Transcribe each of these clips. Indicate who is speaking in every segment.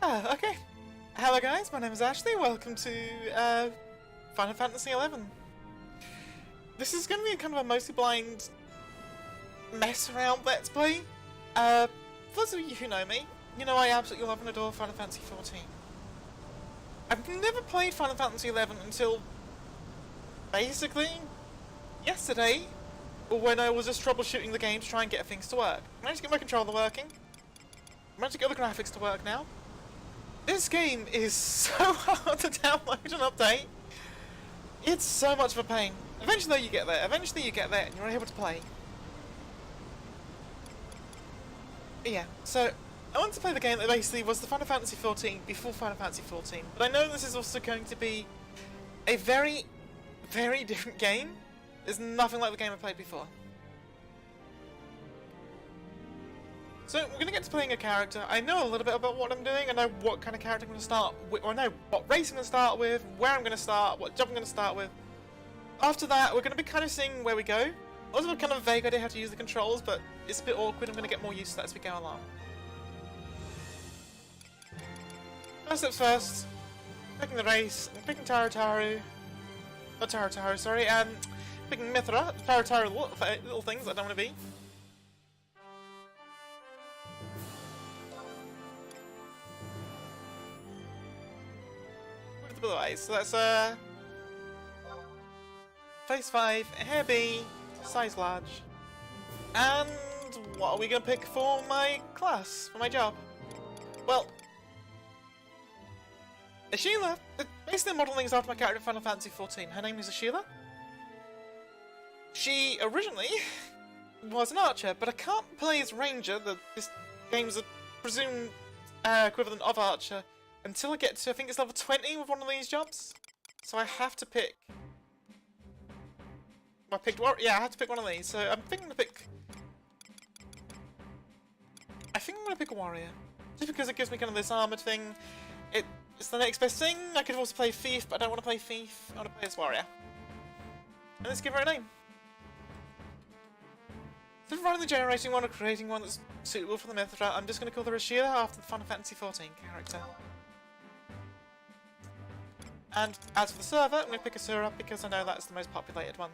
Speaker 1: Okay. Hello guys, my name is Ashley, welcome to Final Fantasy XI. This is going to be kind of a mostly blind mess around let's play. For those of you who know me, you know I absolutely love and adore Final Fantasy XIV. I've never played Final Fantasy XI until basically yesterday, when I was just troubleshooting the game to try and get things to work. I managed to get my controller working, I managed to get the graphics to work now. This game is so hard to download and update. It's so much of a pain. Eventually you get there and you're able to play. Yeah, so I wanted to play the game that basically was the Final Fantasy XIV before Final Fantasy XIV, but I know this is also going to be a very, very different game. There's nothing like the game I played before. So we're going to get to playing a character. I know a little bit about what I'm doing, I know what kind of character I'm going to start with, or I know what race I'm going to start with, where I'm going to start, what job I'm going to start with. After that, we're going to be kind of seeing where we go. I also have kind of a vague idea how to use the controls, but it's a bit awkward. I'm going to get more used to that as we go along. First steps first, picking the race, I'm picking Tarataru, not Tarataru, sorry, picking Mithra, Tarataru little things I don't want to be. So that's face 5, hair B, size large. And what are we gonna pick for my class, for my job? Well, Ashila, basically modeling is after my character in Final Fantasy XIV. Her name is Ashila. She originally was an archer, but I can't play as ranger, this game's a presumed equivalent of archer, until I get to, I think it's level 20 with one of these jobs. So I have to pick... I picked one, yeah, I have to pick one of these. So I'm thinking to pick... I think I'm going to pick a warrior. Just because it gives me kind of this armoured thing. It's the next best thing. I could also play thief, but I don't want to play thief. I want to play as warrior. And let's give her a name. Instead of rather than generating one or creating one that's suitable for the Mithra, I'm just going to call her Ashila after the Final Fantasy XIV character. And as for the server, I'm going to pick Aarav because I know that's the most populated one.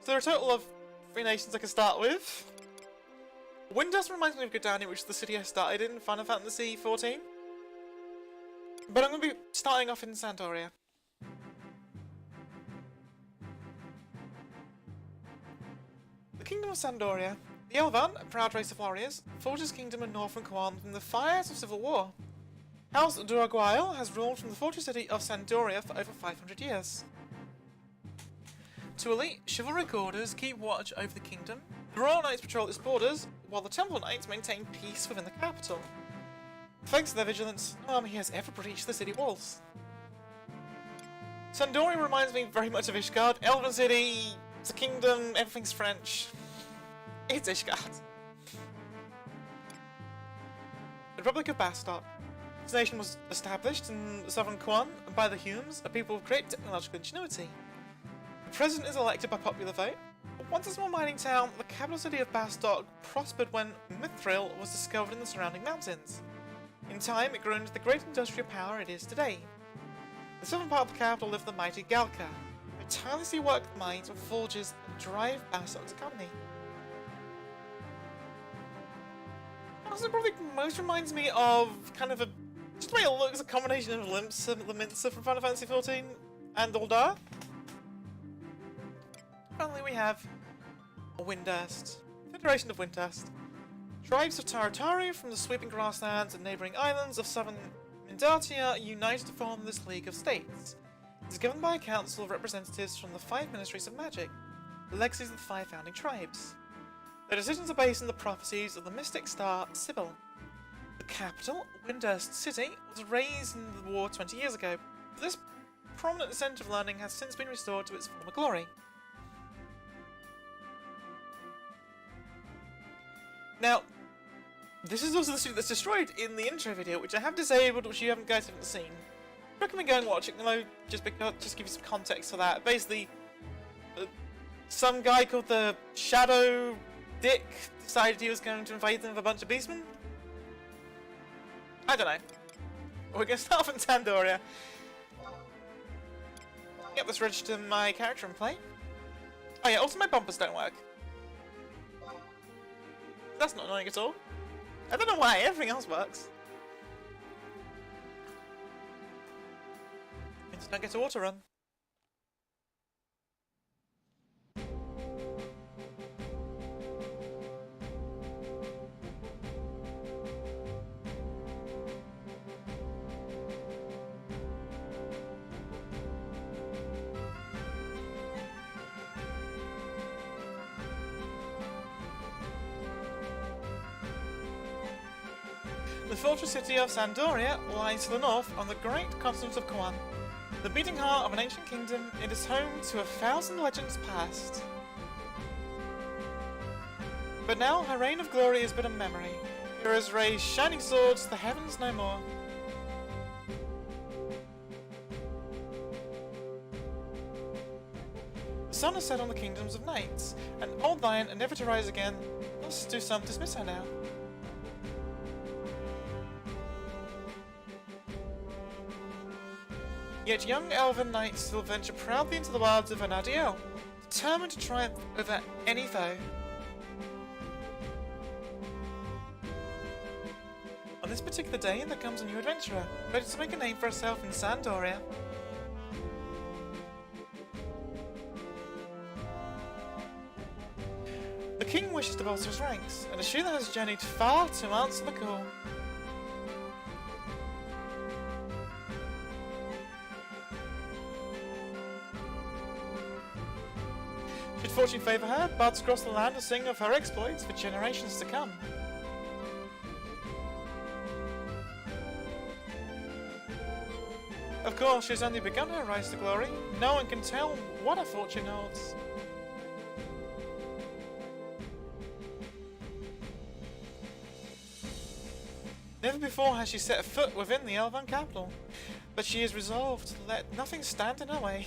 Speaker 1: So there are a total of 3 nations I can start with. Windust reminds me of Godani, which is the city I started in Final Fantasy XIV. But I'm going to be starting off in Sandoria. The Kingdom of Sandoria. The Elvan, a proud race of warriors, fought his kingdom in northern Kuan from the fires of civil war. House Duraguail has ruled from the fortress city of Sandoria for over 500 years. 2 elite chivalric orders keep watch over the kingdom. The Royal Knights patrol its borders, while the Temple Knights maintain peace within the capital. Thanks to their vigilance, no army has ever breached the city walls. Sandoria reminds me very much of Ishgard. Elven city, it's a kingdom, everything's French. It's Ishgard. The Republic of Bastok. This nation was established in southern Kuan by the Humes, a people of great technological ingenuity. The president is elected by popular vote. Once a small mining town, the capital city of Bastok prospered when Mithril was discovered in the surrounding mountains. In time, it grew into the great industrial power it is today. The southern part of the capital lived the mighty Galka, who tirelessly worked the mines and forges that drive Bastok's economy. Also, probably most reminds me of kind of just the way it looks, a combination of Limpsa from Final Fantasy XIV and Uldar. Finally, we have Windust, Federation of Windust. Tribes of Tarataru from the sweeping grasslands and neighbouring islands of southern Mindatia united to form this League of States. It is governed by a council of representatives from the 5 ministries of magic, the legacies of the 5 founding tribes. Their decisions are based on the prophecies of the mystic star Sybil. The capital, Windust City, was razed in the war 20 years ago, but this prominent centre of learning has since been restored to its former glory. Now, this is also the city that's destroyed in the intro video, which I have disabled, which you guys haven't seen. I recommend going and watching, just give you some context for that. Basically, some guy called the Shadow dick decided he was going to invade them with a bunch of beastmen? I don't know. We're going to start off in Tandoria. Yep, let's register my character and play. Oh yeah, also my bumpers don't work. That's not annoying at all. I don't know why, everything else works. I just don't get to auto run. The fortress city of Sandoria lies to the north on the great continent of Kauan. The beating heart of an ancient kingdom, it is home to 1,000 legends past. But now her reign of glory is but a memory. Heroes raise shining swords to the heavens no more. The sun has set on the kingdoms of knights, and old lion are never to rise again, thus do some dismiss her now. Yet young elven knights still venture proudly into the wilds of Vana'diel, determined to triumph over any foe. On this particular day, there comes a new adventurer, ready to make a name for herself in Sandoria. The king wishes to bolster his ranks, and Ashila has journeyed far to answer the call. Should fortune favour her, bards across the land will sing of her exploits for generations to come. Of course, she has only begun her rise to glory. No one can tell what her fortune holds. Never before has she set a foot within the Elven capital, but she is resolved to let nothing stand in her way.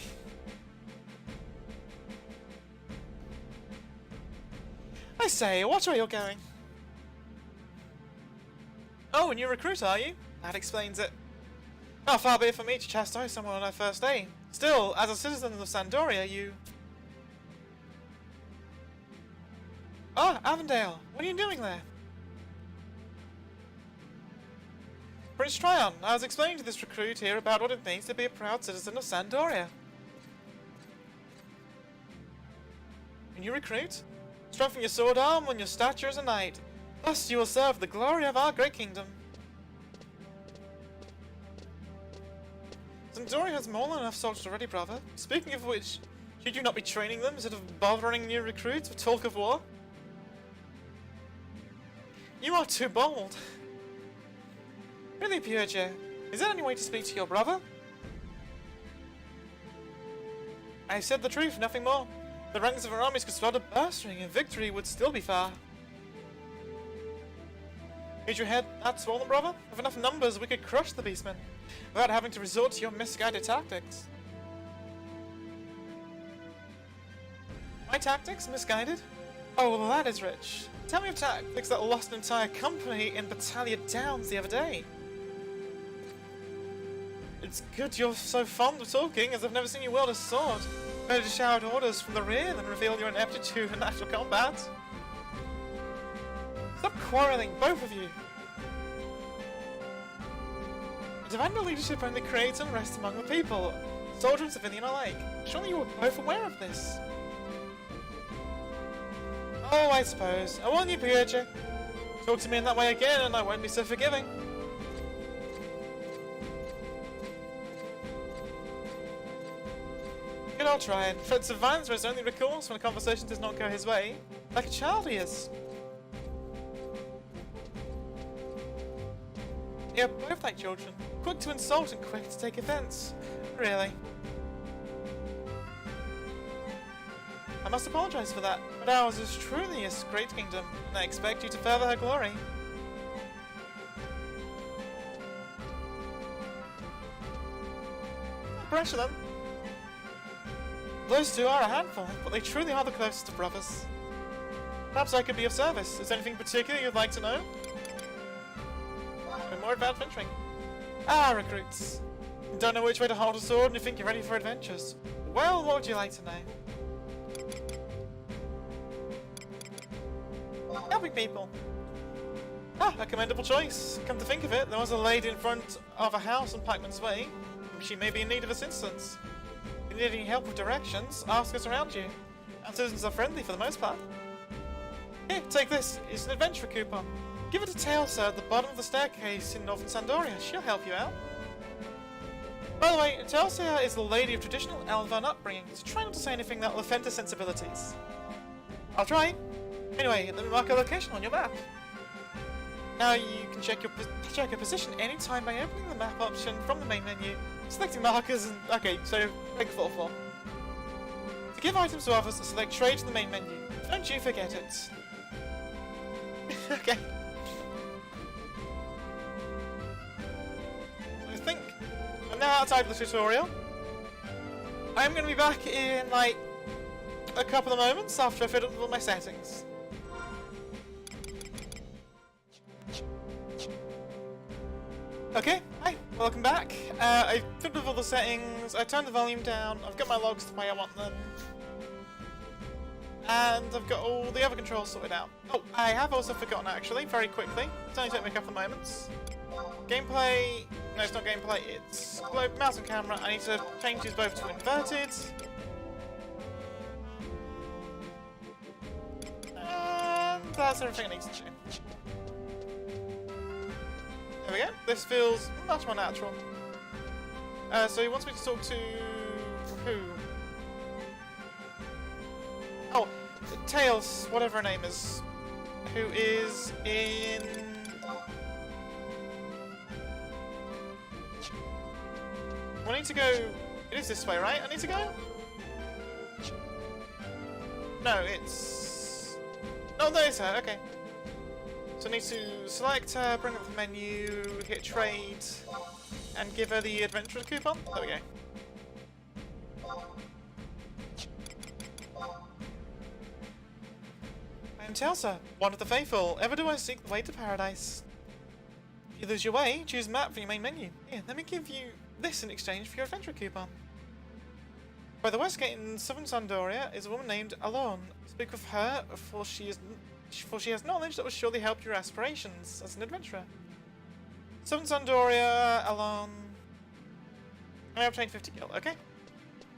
Speaker 1: I say, watch where you're going. Oh, a new recruit, are you? That explains it. How far be it from me to chastise someone on her first day. Still, as a citizen of Sandoria, you... Ah, Vana'diel, what are you doing there? Prince Tryon, I was explaining to this recruit here about what it means to be a proud citizen of Sandoria. A new recruit? Strengthen your sword arm and your stature as a knight. Thus you will serve the glory of our great kingdom. Sandoria has more than enough soldiers already, brother. Speaking of which, should you not be training them instead of bothering new recruits with talk of war? You are too bold. Really, Purge, is there any way to speak to your brother? I said the truth, nothing more. The ranks of our armies could swell to bursting, and victory would still be far. Is your head that swollen, brother? With enough numbers, we could crush the beastmen, without having to resort to your misguided tactics. My tactics? Misguided? Oh, well, that is rich. Tell me of tactics that lost an entire company in Battalion Downs the other day. It's good you're so fond of talking, as I've never seen you wield a sword. Better to shout orders from the rear than reveal your ineptitude in actual combat. Stop quarrelling, both of you. Divine leadership only creates unrest among the people, soldier and civilian alike. Surely you were both aware of this. Oh, I suppose. I warn you, Purge. Talk to me in that way again and I won't be so forgiving. Good old Tryon. Threats of violence are his only recourse when a conversation does not go his way. Like a child he is. You're both like children. Quick to insult and quick to take offense. Really. I must apologize for that, but ours is truly a great kingdom, and I expect you to further her glory. Don't pressure them. Those two are a handful, but they truly are the closest of brothers. Perhaps I could be of service. Is there anything particular you'd like to know? Or more about adventuring? Ah, recruits. Don't know which way to hold a sword and you think you're ready for adventures. Well, what would you like to know? Helping people. Ah, a commendable choice. Come to think of it, there was a lady in front of a house on Pikeman's Way. She may be in need of assistance. If you need any help with directions, ask us around you. Our citizens are friendly for the most part. Here, take this. It's an adventure coupon. Give it to Tailsa at the bottom of the staircase in Northern Sandoria. She'll help you out. By the way, Tailsa is the lady of traditional elven upbringing, so try not to say anything that will offend her sensibilities. I'll try. Anyway, let me mark a location on your map. Now you can check your position anytime by opening the map option from the main menu, selecting markers and... Okay, so pick 4-4. To give items to others, select trade in the main menu. Don't you forget it. Okay. I think I'm now outside the tutorial. I'm going to be back in like a couple of moments after I fit up all my settings. Okay, hi, welcome back. I fiddled with all the settings, I turned the volume down, I've got my logs the way I want them. And I've got all the other controls sorted out. Oh, I have also forgotten actually, very quickly. It's only took me a couple of moments. Gameplay... No, it's not gameplay, it's globe, mouse and camera. I need to change these both to inverted. And that's everything I need to do. There we go. This feels much more natural. So he wants me to talk to... who? Oh, Tails, whatever her name is. Who is in... I need to go... It is this way, right? I need to go? No, it's... No, there's her, okay. So I need to select her, bring up the menu, hit trade, and give her the adventure coupon. There we go. I am Tailsa, one of the faithful. Ever do I seek the way to paradise? If you lose your way, choose map for your main menu. Here, let me give you this in exchange for your adventure coupon. By the west gate in southern Sandoria is a woman named Alon. Speak with her, for she has knowledge that will surely help your aspirations as an adventurer. Southern Sandoria, Alon. I obtained 50 gil, okay?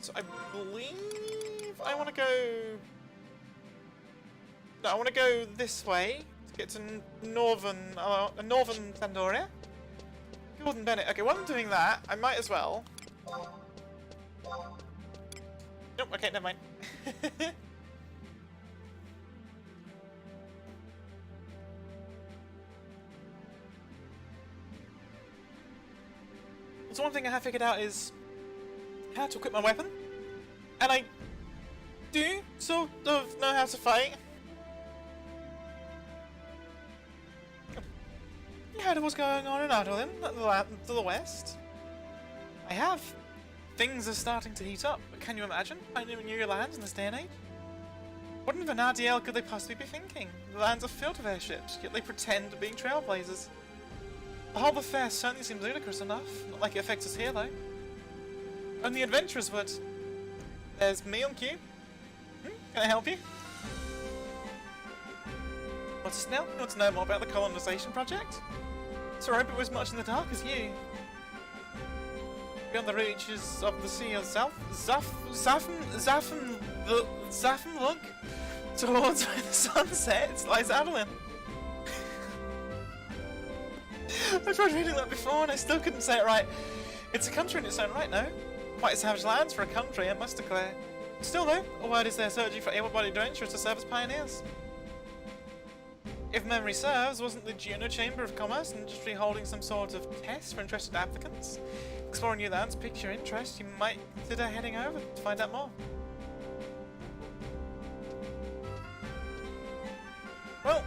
Speaker 1: So I believe I want to go... No, I want to go this way to get to northern Sandoria. Gordon Bennett. Okay, while I'm doing that, I might as well... Nope, okay, never mind. So one thing I have figured out is how to equip my weapon. And I do sort of know how to fight. You heard of what's going on in Harville, to the west? I have. Things are starting to heat up, but can you imagine finding new lands in this day and age? What in Vana'diel could they possibly be thinking? The lands are filled with airships, yet they pretend to be being trailblazers. The whole affair certainly seems ludicrous enough, not like it affects us here though. Only adventurers would. There's me on cue. Can I help you? What's this now? You want to know more about the colonization project? So I hope it was much in the dark as you. Beyond the reaches of the sea of Zafnlug, towards where the sun sets, lies Adeline. I tried reading that before and I still couldn't say it right. It's a country in its own right, no? Quite savage lands for a country, I must declare. Still though, a word is there searching for able-bodied adventurers to serve as pioneers. If memory serves, wasn't the Juno Chamber of Commerce and Industry holding some sort of test for interested applicants? Exploring new lands piques your interest, you might consider heading over to find out more. Well,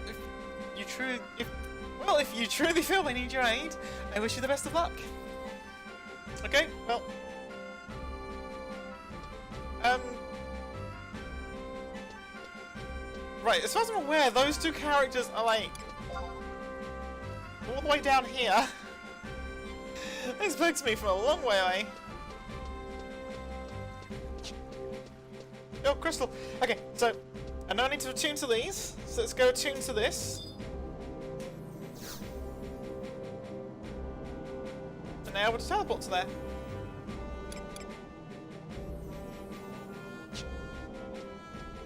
Speaker 1: if you truly feel they need your aid, I wish you the best of luck. Okay, well. Right, as far as I'm aware, those two characters are like all the way down here. This bugs me from a long way away. Oh, crystal. Okay, so I know I need to attune to these, so let's go attune to this. And now we'll just teleport to there.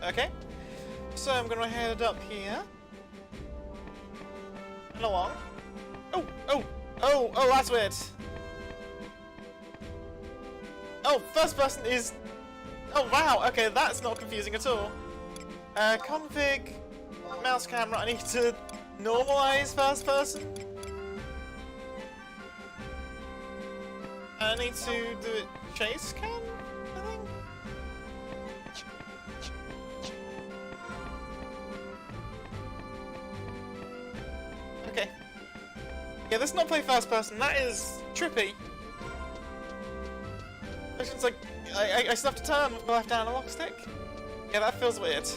Speaker 1: Okay, so I'm gonna head up here and along. Oh, that's weird. Oh, first person is. Oh wow, okay, that's not confusing at all. Config mouse camera. I need to normalize first person. I need to do it chase cam, I think. Okay. Yeah, let's not play first person. That is trippy. It's like I still have to turn with the left analog stick. Yeah, that feels weird.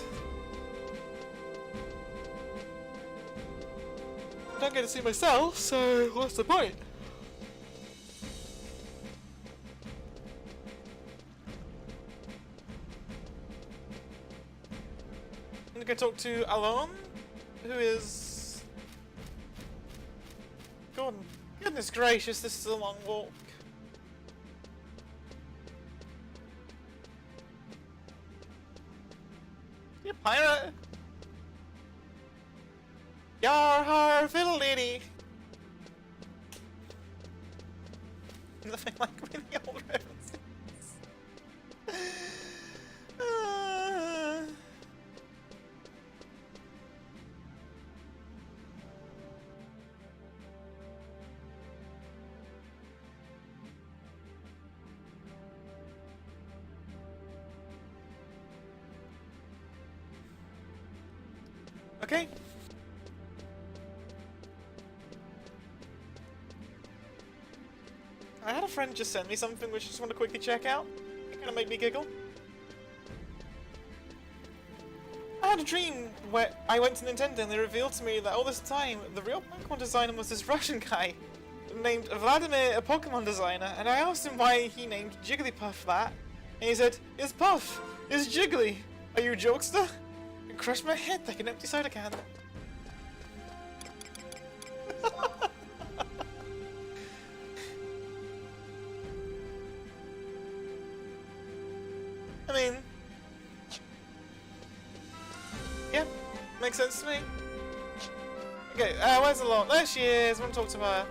Speaker 1: I don't get to see myself, so what's the point? I'm gonna go talk to Alon, who is... Goodness gracious, this is a long walk. You pirate! Yar Harville lady! Nothing like really old references. Okay. I had a friend just send me something which I just want to quickly check out. It's gonna make me giggle. I had a dream where I went to Nintendo and they revealed to me that all this time the real Pokemon designer was this Russian guy named Vladimir, a Pokemon designer, and I asked him why he named Jigglypuff that, and he said, "It's Puff, it's Jiggly. Are you a jokester?" It crushed my head like an empty soda can. I mean, yeah, makes sense to me. Okay, where's Alon? There she is. I want to talk to her.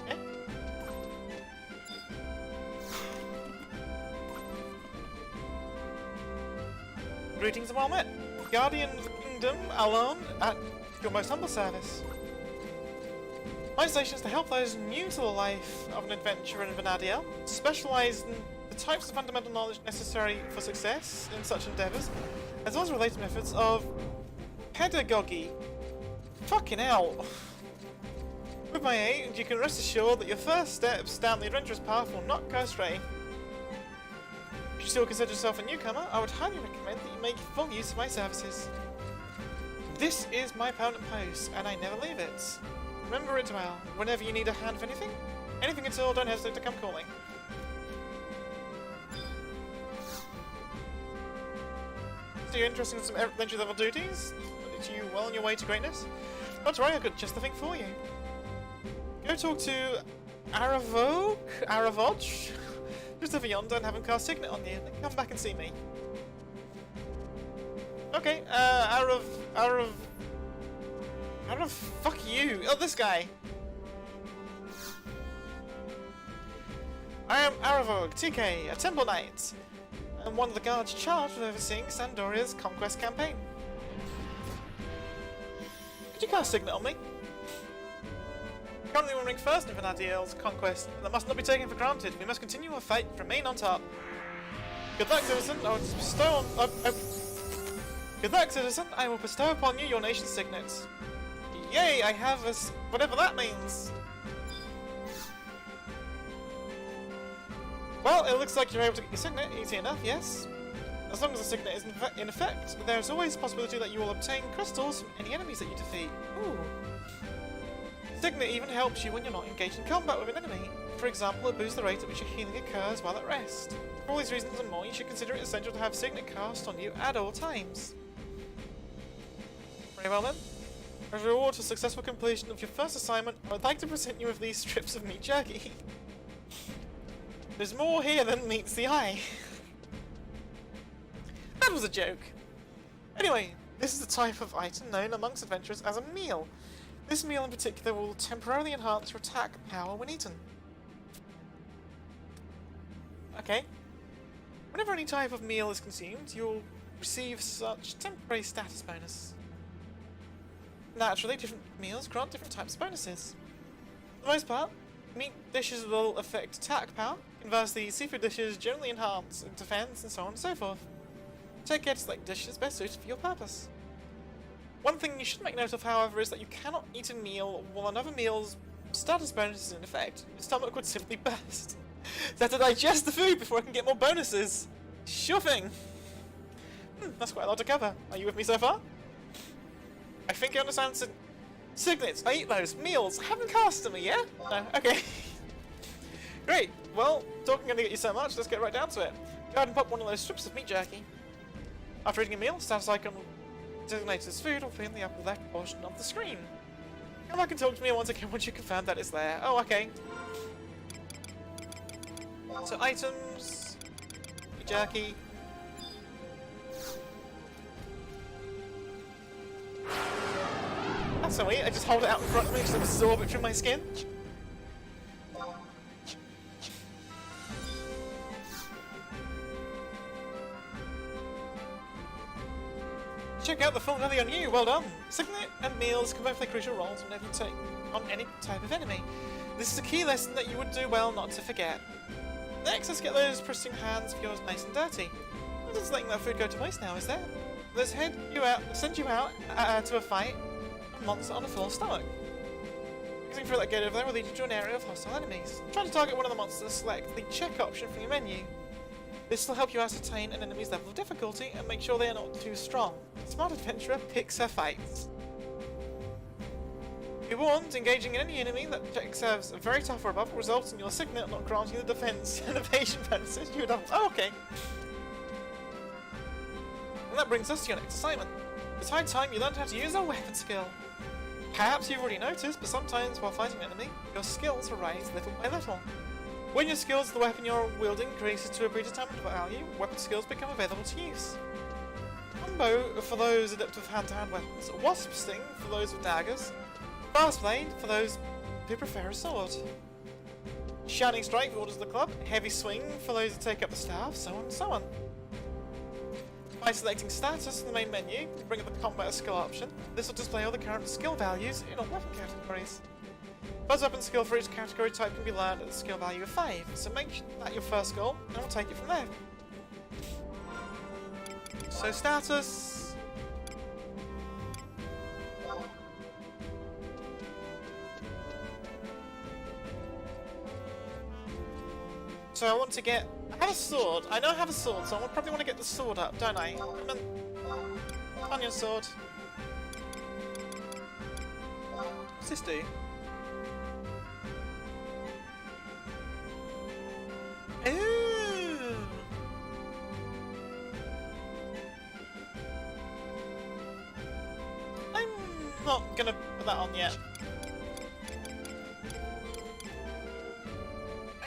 Speaker 1: Okay. Greetings and well met. Guardian of the Kingdom, Alon, at your most humble service. My station is to help those new to the life of an adventurer in Vana'diel, specialise in the types of fundamental knowledge necessary for success in such endeavours, as well as related methods of pedagogy. Fucking hell. With my aid, you can rest assured that your first steps down the adventurous path will not go astray. If you still consider yourself a newcomer, I would highly recommend that you make full use of my services. This is my permanent post, and I never leave it. Remember it well. Whenever you need a hand for anything at all, don't hesitate to come calling. So you're interested in some entry level duties? Are you well on your way to greatness? Not to worry, I've got just the thing for you. Go talk to Aarav, just over yonder, and have him cast Signet on you, and then come back and see me. Okay, Aarav, fuck you! Oh, this guy! I am Aarav, TK, a Temple Knight, and one of the guards charged with overseeing Sandoria's conquest campaign. Could you cast Signet on me? Currently we're running first in Vana'diel's conquest, and that must not be taken for granted. We must continue our fight to remain on top. Good luck, citizen. I will bestow on... Good luck, citizen. I will bestow upon you your nation's signets. Yay, I have a... whatever that means. Well, it looks like you're able to get your signet easy enough, yes? As long as the signet is in effect, there's always a possibility that you will obtain crystals from any enemies that you defeat. Ooh. Signet even helps you when you're not engaged in combat with an enemy. For example, it boosts the rate at which your healing occurs while at rest. For all these reasons and more, you should consider it essential to have Signet cast on you at all times. Very well then. As a reward for successful completion of your first assignment, I would like to present you with these strips of meat jerky. There's more here than meets the eye. That was a joke. Anyway, this is the type of item known amongst adventurers as a meal. This meal in particular will temporarily enhance your attack power when eaten. Okay. Whenever any type of meal is consumed, you'll receive such temporary status bonus. Naturally, different meals grant different types of bonuses. For the most part, meat dishes will affect attack power. Conversely, seafood dishes generally enhance defense and so on and so forth. Take care to select dishes best suited for your purpose. One thing you should make note of, however, is that you cannot eat a meal while another meal's status bonus is in effect. Your stomach would simply burst. So I have to digest the food before I can get more bonuses. Sure thing. That's quite a lot to cover. Are you with me so far? I think you understand signets. I eat those. Meals. Haven't cast them, yeah? No? Okay. Great. Well, talking only get you so much, let's get right down to it. Go ahead and pop one of those strips of meat jerky. After eating a meal, status icon designated as food will appear in the upper left portion of the screen. Come back and talk to me once again once you confirm that it's there. Oh, okay. So items, meat jerky. That's so weird, I just hold it out in front of me to absorb it through my skin. Check out the full value on you, well done! Signet and meals can both play crucial roles whenever you take on any type of enemy. This is a key lesson that you would do well not to forget. Next, let's get those pressing hands of yours nice and dirty. I'm just letting that food go to waste now, is there? Let's send you out to a fight, a monster on a full stomach. Using through that gate over there will lead you to an area of hostile enemies. Try to target one of the monsters, select the check option from your menu. This will help you ascertain an enemy's level of difficulty and make sure they are not too strong. A smart adventurer picks her fights. Be warned, engaging in any enemy that check serves very tough or above results in your signet not granting the defense and evasion bonuses you would have. Oh, okay. And that brings us to your next assignment. It's high time you learned how to use a weapon skill. Perhaps you've already noticed, but sometimes while fighting an enemy, your skills will rise little by little. When your skills of the weapon you're wielding increases to a predetermined value, weapon skills become available to use. Combo for those adept with hand-to-hand weapons, Wasp Sting for those with daggers, Fast Blade for those who prefer a sword. Shining Strike for orders of the club, Heavy Swing for those who take up the staff, so on and so on. By selecting status in the main menu, you bring up the combat skill option. This will display all the current skill values in all weapon categories. First weapon skill for each category type can be learned at a skill value of 5, so make that your first goal, and we'll take it from there. So status... So I want to get... I have a sword. I know I have a sword, so I probably want to get the sword up, don't I? On your sword. What's this do? Ooh. I'm not gonna put that on yet.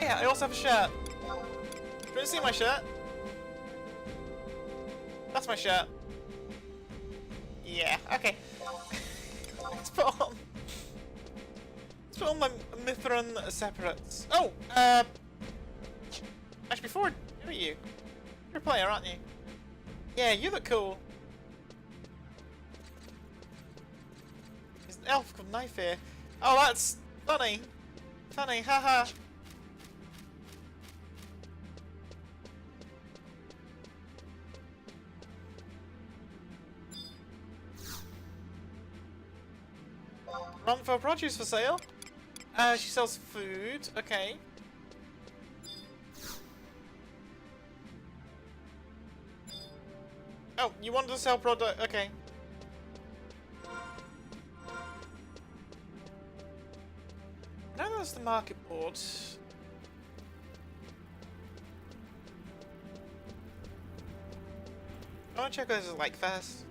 Speaker 1: Oh yeah, I also have a shirt. Do you want to see my shirt? That's my shirt. Yeah, okay. Let's put on my Mithran separates. Oh, actually, before who are you? You're a player, aren't you? Yeah, you look cool. There's an elf called Knife here. Oh, that's funny. Funny, haha. Wrongful produce for sale. She sells food. Okay. Oh, you wanted to sell product? Okay. Now there's the market board. I want to check what this is like first.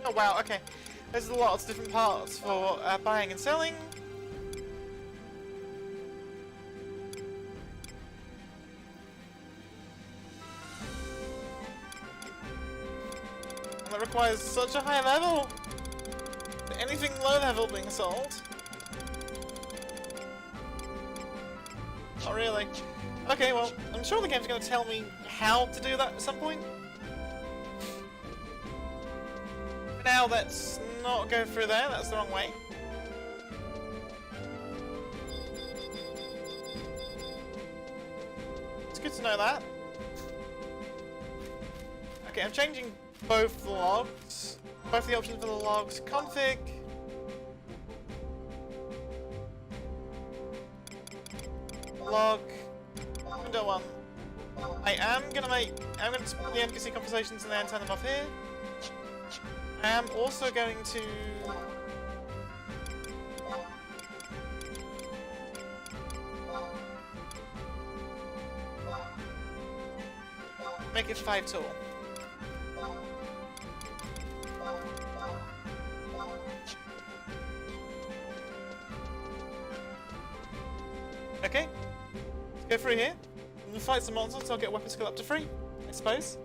Speaker 1: Oh wow, okay. There's lots of different parts for buying and selling. And that requires such a high level. Anything low level being sold. Oh really? Okay, well, I'm sure the game's going to tell me how to do that at some point. Now let's not go through there, that's the wrong way. It's good to know that. Okay, I'm changing both the logs. Both the options for the logs. Config. Log. Window 1. I'm gonna put the NPC conversations and then turn them off here. I'm also going to make it 5 tool. Okay, let's go through here. I'm gonna fight some monsters so I'll get weapon skill up to 3, I suppose.